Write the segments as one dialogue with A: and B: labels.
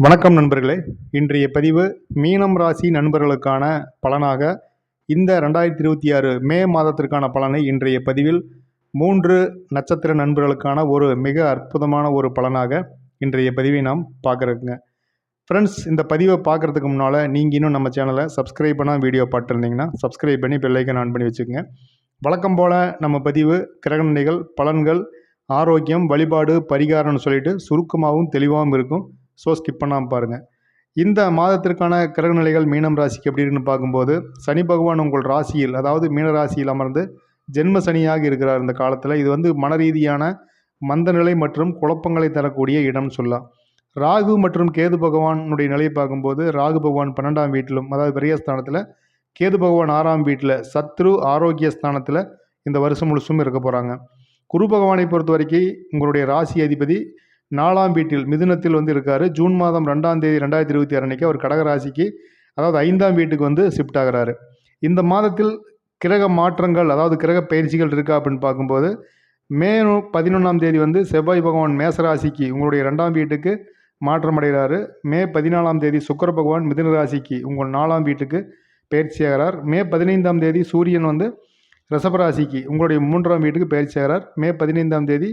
A: வணக்கம் நண்பர்களே. இன்றைய பதிவு மீனம் ராசி நண்பர்களுக்கான பலனாக இந்த 2026 மே மாதத்திற்கான பலனை இன்றைய பதிவில் 3 நட்சத்திர நண்பர்களுக்கான ஒரு மிக அற்புதமான ஒரு பலனாக இன்றைய பதிவை நாம் பார்க்குறோங்க. ஃப்ரெண்ட்ஸ், இந்த பதிவை பார்க்குறதுக்கு முன்னால் நீங்கள் இன்னும் நம்ம சேனலை சப்ஸ்கிரைப் பண்ணால் வீடியோ பார்த்துருந்தீங்கன்னா சப்ஸ்கிரைப் பண்ணி பெல் ஐக்கான் ஆன் பண்ணி வச்சுக்கோங்க. வழக்கம் போல் நம்ம பதிவு கிரகநிலைகள், பலன்கள், ஆரோக்கியம், வழிபாடு, பரிகாரம்னு சொல்லிட்டு சுருக்கமாகவும் தெளிவாகவும் இருக்கும். ஸோ ஸ்கிப் பண்ணாமல் பாருங்கள். இந்த மாதத்திற்கான கிரகநிலைகள் மீனம் ராசிக்கு எப்படி இருக்குன்னு பார்க்கும்போது, சனி பகவான் உங்கள் ராசியில், அதாவது மீன ராசியில் அமர்ந்து ஜென்ம சனியாக இருக்கிறார் இந்த காலத்தில். இது மன ரீதியான மந்தநிலை மற்றும் குழப்பங்களை தரக்கூடிய இடம்னு சொல்லலாம். ராகு மற்றும் கேது பகவானுடைய நிலையை பார்க்கும்போது, ராகு பகவான் 12ஆம் வீட்டிலும், அதாவது விரயஸ்தானத்தில், கேது பகவான் 6ஆம் வீட்டில், சத்ரு ஆரோக்கிய ஸ்தானத்தில் இந்த வருஷம் முழுசும் இருக்க போகிறாங்க. குரு பகவானை பொறுத்த வரைக்கும் உங்களுடைய ராசி அதிபதி 4ஆம் வீட்டில் மிதுனத்தில் இருக்கார். ஜூன் மாதம் 2ஆம் தேதி 2026 அன்றைக்கி அவர் கடக ராசிக்கு, அதாவது 5ஆம் வீட்டுக்கு ஷிஃப்ட் ஆகிறாரு. இந்த மாதத்தில் கிரக மாற்றங்கள், அதாவது கிரக பயிற்சிகள் இருக்கா அப்படின்னு பார்க்கும்போது, மே 11ஆம் தேதி செவ்வாய் பகவான் மேசராசிக்கு உங்களுடைய 2ஆம் வீட்டுக்கு மாற்றம் அடைகிறாரு. மே 14ஆம் தேதி சுக்கிர பகவான் மிதுன ராசிக்கு உங்கள் 4ஆம் வீட்டுக்கு பயிற்சி ஆகிறார். மே 15ஆம் தேதி சூரியன் ரிஷபராசிக்கு உங்களுடைய 3ஆம் வீட்டுக்கு பயிற்சி ஆகிறார். மே 15ஆம் தேதி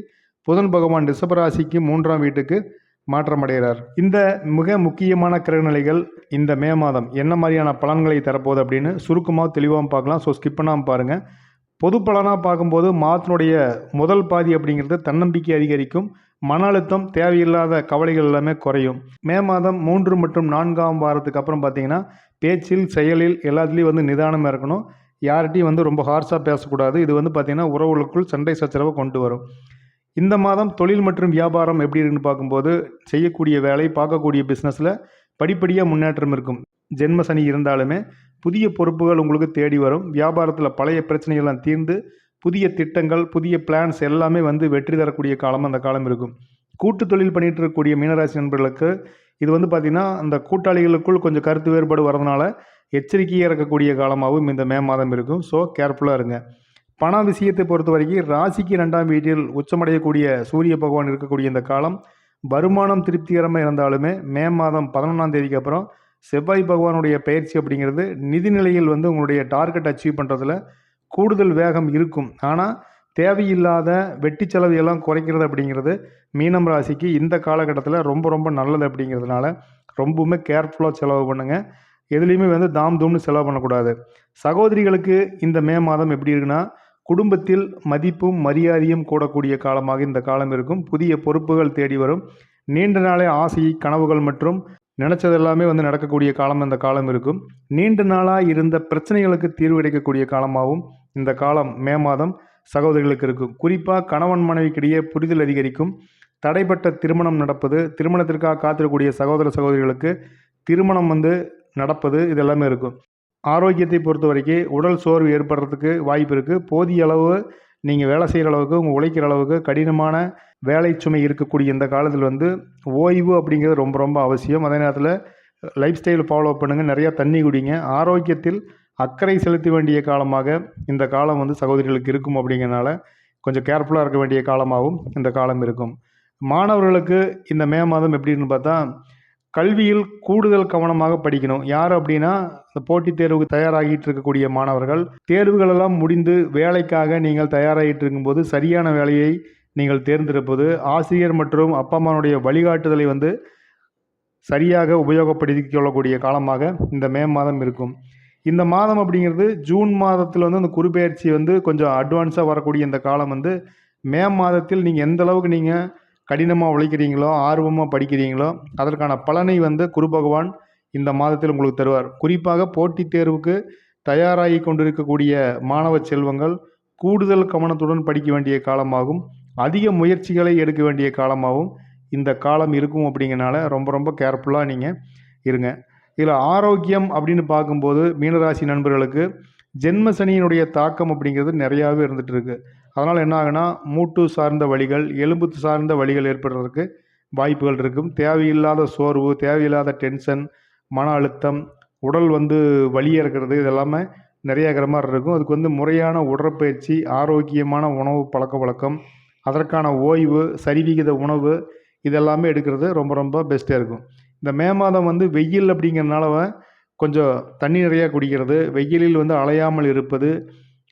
A: புதன் பகவான் ரிஷபராசிக்கு 3ஆம் வீட்டுக்கு மாற்றம் அடைகிறார். இந்த மிக முக்கியமான கிரகநிலைகள் இந்த மே மாதம் என்ன மாதிரியான பலன்களை தரப்போகுது அப்படின்னு சுருக்கமாக தெளிவாக பார்க்கலாம். ஸோ ஸ்கிப் பண்ணாமல் பாருங்கள். பொது பலனாக பார்க்கும்போது மாதத்தினுடைய முதல் பாதி அப்படிங்கிறது தன்னம்பிக்கை அதிகரிக்கும், மன அழுத்தம், தேவையில்லாத கவலைகள் எல்லாமே குறையும். மே மாதம் 3 மற்றும் 4ஆம் வாரத்துக்கு அப்புறம் பார்த்தீங்கன்னா பேச்சில், செயலில் எல்லாத்துலேயும் நிதானமாக இருக்கணும். யார்கிட்டையும் ரொம்ப ஹார்ஷாக பேசக்கூடாது. இது பார்த்தீங்கன்னா உறவுகளுக்குள் சண்டை சச்சரவை கொண்டு வரும். இந்த மாதம் தொழில் மற்றும் வியாபாரம் எப்படி இருக்குன்னு பார்க்கும்போது, செய்யக்கூடிய வேலை, பார்க்கக்கூடிய பிஸ்னஸில் படிப்படியாக முன்னேற்றம் இருக்கும். ஜென்ம சனி இருந்தாலுமே புதிய பொறுப்புகள் உங்களுக்கு தேடி வரும். வியாபாரத்தில் பழைய பிரச்சனைகள்லாம் தீர்ந்து புதிய திட்டங்கள், புதிய பிளான்ஸ் எல்லாமே வெற்றி தரக்கூடிய காலம் அந்த காலம் இருக்கும். கூட்டு தொழில் பண்ணிகிட்டு இருக்கக்கூடிய மீனராசி நண்பர்களுக்கு இது பார்த்திங்கன்னா அந்த கூட்டாளிகளுக்குள் கொஞ்சம் கருத்து வேறுபாடு வரதுனால எச்சரிக்கையாக இருக்கக்கூடிய காலமாகவும் இந்த மே மாதம் இருக்கும். ஸோ கேர்ஃபுல்லாக இருங்க. பண விஷயத்தை பொறுத்த வரைக்கும் ராசிக்கு 2ஆம் வீட்டில் உச்சமடையக்கூடிய சூரிய பகவான் இருக்கக்கூடிய இந்த காலம் வருமானம் திருப்திகரமாக இருந்தாலுமே மே மாதம் 11ஆம் தேதிக்கு அப்புறம் செவ்வாய் பகவானுடைய பயிற்சி அப்படிங்கிறது நிதிநிலையில் உங்களுடைய டார்கெட் அச்சீவ் பண்ணுறதுல கூடுதல் வேகம் இருக்கும். ஆனால் தேவையில்லாத வெட்டி செலவு எல்லாம் குறைக்கிறது அப்படிங்கிறது மீனம் ராசிக்கு இந்த காலகட்டத்தில் ரொம்ப ரொம்ப நல்லது. அப்படிங்கிறதுனால ரொம்பவுமே கேர்ஃபுல்லாக செலவு பண்ணுங்கள். எதுலேயுமே தாம் தூம்னு செலவு பண்ணக்கூடாது. சகோதரிகளுக்கு இந்த மே மாதம் எப்படி இருக்குன்னா, குடும்பத்தில் மதிப்பும் மரியாதையும் கூடக்கூடிய காலமாக இந்த காலம் இருக்கும். புதிய பொறுப்புகள் தேடி வரும். நீண்ட நாளே ஆசை, கனவுகள் மற்றும் நினைச்சது எல்லாமே நடக்கக்கூடிய காலம் இந்த காலம் இருக்கும். நீண்ட நாளாக இருந்த பிரச்சனைகளுக்கு தீர்வு கிடைக்கக்கூடிய காலமாகவும் இந்த காலம் மே மாதம் சகோதரிகளுக்கு இருக்கும். குறிப்பாக கணவன் மனைவிக்கிடையே புரிதல் அதிகரிக்கும். தடைப்பட்ட திருமணம் நடப்பது, திருமணத்திற்காக காத்திருக்கக்கூடிய சகோதர சகோதரிகளுக்கு திருமணம் நடப்பது, இதெல்லாமே இருக்கும். ஆரோக்கியத்தை பொறுத்த வரைக்கும் உடல் சோர்வு ஏற்படுறதுக்கு வாய்ப்பு இருக்குது. போதிய அளவு நீங்கள் வேலை செய்கிற அளவுக்கு, உங்கள் உழைக்கிற அளவுக்கு கடினமான வேலை சுமை இருக்கக்கூடிய இந்த காலத்தில் ஓய்வு அப்படிங்கிறது ரொம்ப ரொம்ப அவசியம். அதே நேரத்தில் லைஃப் ஸ்டைல் ஃபாலோ பண்ணுங்கள், நிறையா தண்ணி குடிங்க. ஆரோக்கியத்தில் அக்கறை செலுத்த வேண்டிய காலமாக இந்த காலம் சகோதரிகளுக்கு இருக்கும். அப்படிங்கிறனால கொஞ்சம் கேர்ஃபுல்லாக இருக்க வேண்டிய காலமாகவும் இந்த காலம் இருக்கும். மாணவர்களுக்கு இந்த மே மாதம் எப்படின்னு பார்த்தா, கல்வியில் கூடுதல் கவனமாக படிக்கணும். யார் அப்படின்னா, இந்த போட்டித் தேர்வுக்கு தயாராகிட்டு இருக்கக்கூடிய மாணவர்கள், தேர்வுகளெல்லாம் முடிந்து வேலைக்காக நீங்கள் தயாராகிட்டு இருக்கும்போது சரியான வேலையை நீங்கள் தேர்ந்தெடுப்பது, ஆசிரியர் மற்றும் அப்பா அம்மாவுடைய வழிகாட்டுதலை சரியாக உபயோகப்படுத்திக் கொள்ளக்கூடிய காலமாக இந்த மே மாதம் இருக்கும். இந்த மாதம் அப்படிங்கிறது ஜூன் மாதத்தில் அந்த குருபெயர்ச்சி கொஞ்சம் அட்வான்ஸாக வரக்கூடிய இந்த காலம் மே மாதத்தில் நீங்கள் எந்த அளவுக்கு நீங்கள் கடினமாக உழைக்கிறீங்களோ, ஆர்வமாக படிக்கிறீங்களோ, அதற்கான பலனை குரு பகவான் இந்த மாதத்தில் உங்களுக்கு தருவார். குறிப்பாக போட்டித் தேர்வுக்கு தயாராகி கொண்டிருக்கக்கூடிய மாணவ செல்வங்கள் கூடுதல் கவனத்துடன் படிக்க வேண்டிய காலமாகும். அதிக முயற்சிகளை எடுக்க வேண்டிய காலமாகவும் இந்த காலம் இருக்கும். அப்படிங்கிறனால ரொம்ப ரொம்ப கேர்ஃபுல்லாக நீங்கள் இருங்க. இதில் ஆரோக்கியம் அப்படின்னு பார்க்கும்போது மீனராசி நண்பர்களுக்கு ஜென்ம சனியினுடைய தாக்கம் அப்படிங்கிறது நிறையாவே இருந்துகிட்டு இருக்குது. அதனால் என்ன ஆகுனா, மூட்டு சார்ந்த வலிகள், எலும்பு சார்ந்த வலிகள் ஏற்படுறதுக்கு வாய்ப்புகள் இருக்கும். தேவையில்லாத சோர்வு, தேவையில்லாத டென்ஷன், மன அழுத்தம், உடல் வலியாக இருக்கிறது, இதெல்லாமே நிறைய இருக்கிற மாதிரி இருக்கும். அதுக்கு முறையான உடற்பயிற்சி, ஆரோக்கியமான உணவு பழக்க வழக்கம், அதற்கான ஓய்வு, சரிவிகித உணவு, இதெல்லாமே எடுக்கிறது ரொம்ப ரொம்ப பெஸ்ட்டாக இருக்கும். இந்த மே மாதம் வந்து வெயில் அப்படிங்கிறனால கொஞ்சம் தண்ணி நிறையா குடிக்கிறது, வெயிலில் வந்து அலையாமல் இருப்பது,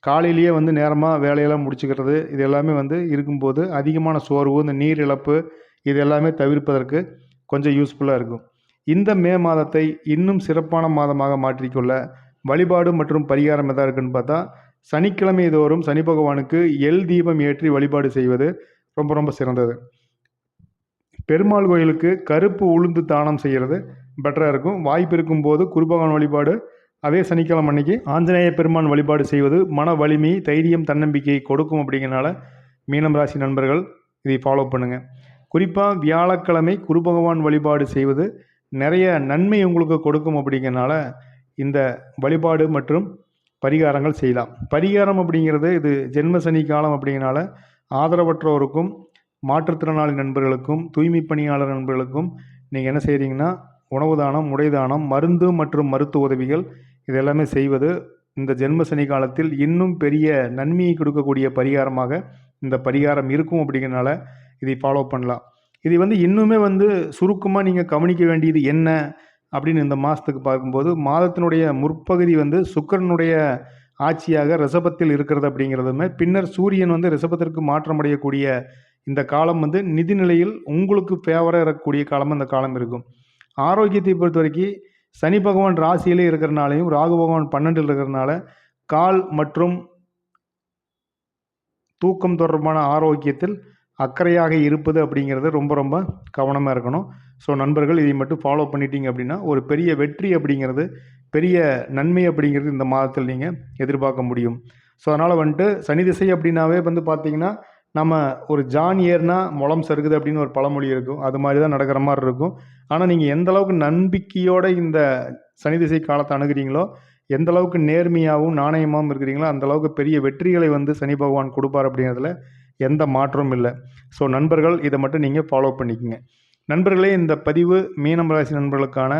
A: காலையிலேயே வந்து நேரமாக வேலையெல்லாம் முடிச்சுக்கிறது, இது எல்லாமே வந்து இருக்கும்போது அதிகமான சோர்வு, இந்த நீர் இழப்பு இது எல்லாமே தவிர்ப்பதற்கு கொஞ்சம் யூஸ்ஃபுல்லாக இருக்கும். இந்த மே மாதத்தை இன்னும் சிறப்பான மாதமாக மாற்றிக்கொள்ள வழிபாடு மற்றும் பரிகாரம் எதா இருக்குன்னு பார்த்தா, சனிக்கிழமை தோறும் சனி பகவானுக்கு எள் தீபம் ஏற்றி வழிபாடு செய்வது ரொம்ப ரொம்ப சிறந்தது. பெருமாள் கோயிலுக்கு கருப்பு உளுந்து தானம் செய்கிறது பெட்டராக இருக்கும். வாய்ப்பு இருக்கும்போது குரு பகவான் வழிபாடு, அதே சனிக்கிழமை அன்னைக்கு ஆஞ்சநேய பெருமான் வழிபாடு செய்வது மன வலிமை, தைரியம், தன்னம்பிக்கையை கொடுக்கும். அப்படிங்கிறனால மீனம் ராசி நண்பர்கள் இதை ஃபாலோ பண்ணுங்கள். குறிப்பாக வியாழக்கிழமை குரு பகவான் வழிபாடு செய்வது நிறைய நன்மை உங்களுக்கு கொடுக்கும். அப்படிங்கிறனால இந்த வழிபாடு மற்றும் பரிகாரங்கள் செய்யலாம். பரிகாரம் அப்படிங்கிறது இது ஜென்ம சனி காலம் அப்படிங்கிறனால ஆதரவற்றோருக்கும், மாற்றுத்திறனாளி நண்பர்களுக்கும், தூய்மை பணியாளர் நண்பர்களுக்கும் நீங்கள் என்ன செய்கிறீங்கன்னா, உணவு தானம், உடை தானம், மருந்து மற்றும் மருத்துவ உதவிகள் இது எல்லாமே செய்வது இந்த ஜென்ம சனி காலத்தில் இன்னும் பெரிய நன்மையை கொடுக்கக்கூடிய பரிகாரமாக இந்த பரிகாரம் இருக்கும். அப்படிங்கிறனால இதை ஃபாலோ பண்ணலாம். இது வந்து இன்னுமே வந்து சுருக்கமாக நீங்கள் கவனிக்க வேண்டியது என்ன அப்படின்னு இந்த மாதத்துக்கு பார்க்கும்போது, மாதத்தினுடைய முற்பகுதி வந்து சுக்கிரனுடைய ஆட்சியாக ரிஷபத்தில் இருக்கிறது. அப்படிங்கிறதுமே பின்னர் சூரியன் வந்து ரிஷபத்திற்கு மாற்றமடையக்கூடிய இந்த காலம் வந்து நிதிநிலையில் உங்களுக்கு ஃபேவராக இருக்கக்கூடிய காலமாக இந்த காலம் இருக்கும். ஆரோக்கியத்தை பொறுத்த வரைக்கும் சனி பகவான் ராசியிலே இருக்கிறனாலையும் ராகு பகவான் 12 இருக்கிறனால கால் மற்றும் தூக்கம் தொடர்பான ஆரோக்கியத்தில் அக்கறையாக இருப்பது அப்படிங்கிறது ரொம்ப ரொம்ப கவனமாக இருக்கணும். ஸோ நண்பர்கள் இதை மட்டும் ஃபாலோ பண்ணிட்டீங்க அப்படின்னா ஒரு பெரிய வெற்றி அப்படிங்கிறது, பெரிய நன்மை அப்படிங்கிறது இந்த மாதத்தில் நீங்கள் எதிர்பார்க்க முடியும். ஸோ அதனால் வந்துட்டு சனி திசை அப்படின்னாவே வந்து பார்த்திங்கன்னா, நம்ம ஒரு ஜான் ஏர்னா முளம் சறுக்குது அப்படின்னு ஒரு பழமொழி இருக்கும். அது மாதிரி தான் நடக்கிற மாதிரி இருக்கும். ஆனால் நீங்கள் எந்த அளவுக்கு நம்பிக்கையோடு இந்த சனி திசை காலத்தை அணுகிறீங்களோ, எந்த அளவுக்கு நேர்மையாகவும் நாணயமாகவும் இருக்கிறீங்களோ, அந்த அளவுக்கு பெரிய வெற்றிகளை வந்து சனி பகவான் கொடுப்பார். அப்படிங்கிறதுல எந்த மாற்றமும் இல்லை. ஸோ நண்பர்கள் இதை மட்டும் நீங்கள் ஃபாலோ பண்ணிக்கோங்க. நண்பர்களே, இந்த பதிவு மீனம் ராசி நண்பர்களுக்கான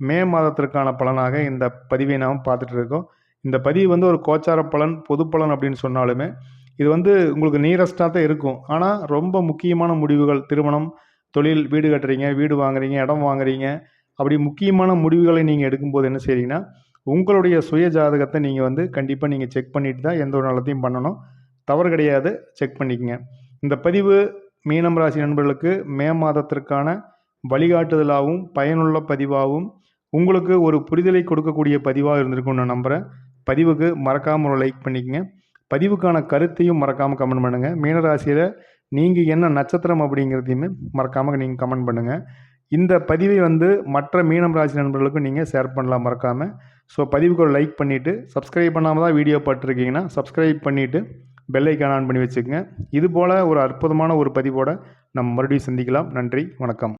A: மே மாதத்திற்கான பலனாக இந்த பதிவை நாம் பார்த்துட்டு இருக்கோம். இந்த பதிவு வந்து ஒரு கோச்சார பலன், பொது பலன் அப்படின்னு சொன்னாலுமே இது வந்து உங்களுக்கு நியரஸ்டாக தான் இருக்கும். ஆனால் ரொம்ப முக்கியமான முடிவுகள், திருமணம், தொழில், வீடு கட்டுறீங்க, வீடு வாங்குறீங்க, இடம் வாங்குறீங்க, அப்படி முக்கியமான முடிவுகளை நீங்கள் எடுக்கும்போது என்ன செய்றீங்கன்னா, உங்களுடைய சுய ஜாதகத்தை நீங்கள் வந்து கண்டிப்பாக நீங்கள் செக் பண்ணிட்டு தான் எந்த ஒரு நல்லத்தையும் பண்ணணும். தவறு கிடையாது, செக் பண்ணிக்கங்க. இந்த பதிவு மீனம் ராசி நண்பர்களுக்கு மே மாதத்திற்கான வழிகாட்டுதலாகவும் பயனுள்ள பதிவாகவும் உங்களுக்கு ஒரு புரிதலை கொடுக்கக்கூடிய பதிவாக இருந்திருக்கும்னு நான் நம்புகிறேன். பதிவுக்கு மறக்காமல் ஒரு லைக் பண்ணிக்கங்க. பதிவுக்கான கருத்தையும் மறக்காமல் கமெண்ட் பண்ணுங்கள். மீனராசியில் நீங்கள் என்ன நட்சத்திரம் அப்படிங்கிறதையுமே மறக்காமல் நீங்கள் கமெண்ட் பண்ணுங்கள். இந்த பதிவை வந்து மற்ற மீனம் ராசி நண்பர்களுக்கும் நீங்கள் ஷேர் பண்ணலாம் மறக்காமல். ஸோ பதிவுக்கு ஒரு லைக் பண்ணிவிட்டு, சப்ஸ்கிரைப் பண்ணாமல் தான் வீடியோ பார்த்துருக்கீங்கன்னா சப்ஸ்கிரைப் பண்ணிவிட்டு பெல் ஐக்கான் ஆன் பண்ணி வச்சுக்கோங்க. இதுபோல் ஒரு அற்புதமான ஒரு பதிவோடு நம்ம மறுபடியும் சந்திக்கலாம். நன்றி, வணக்கம்.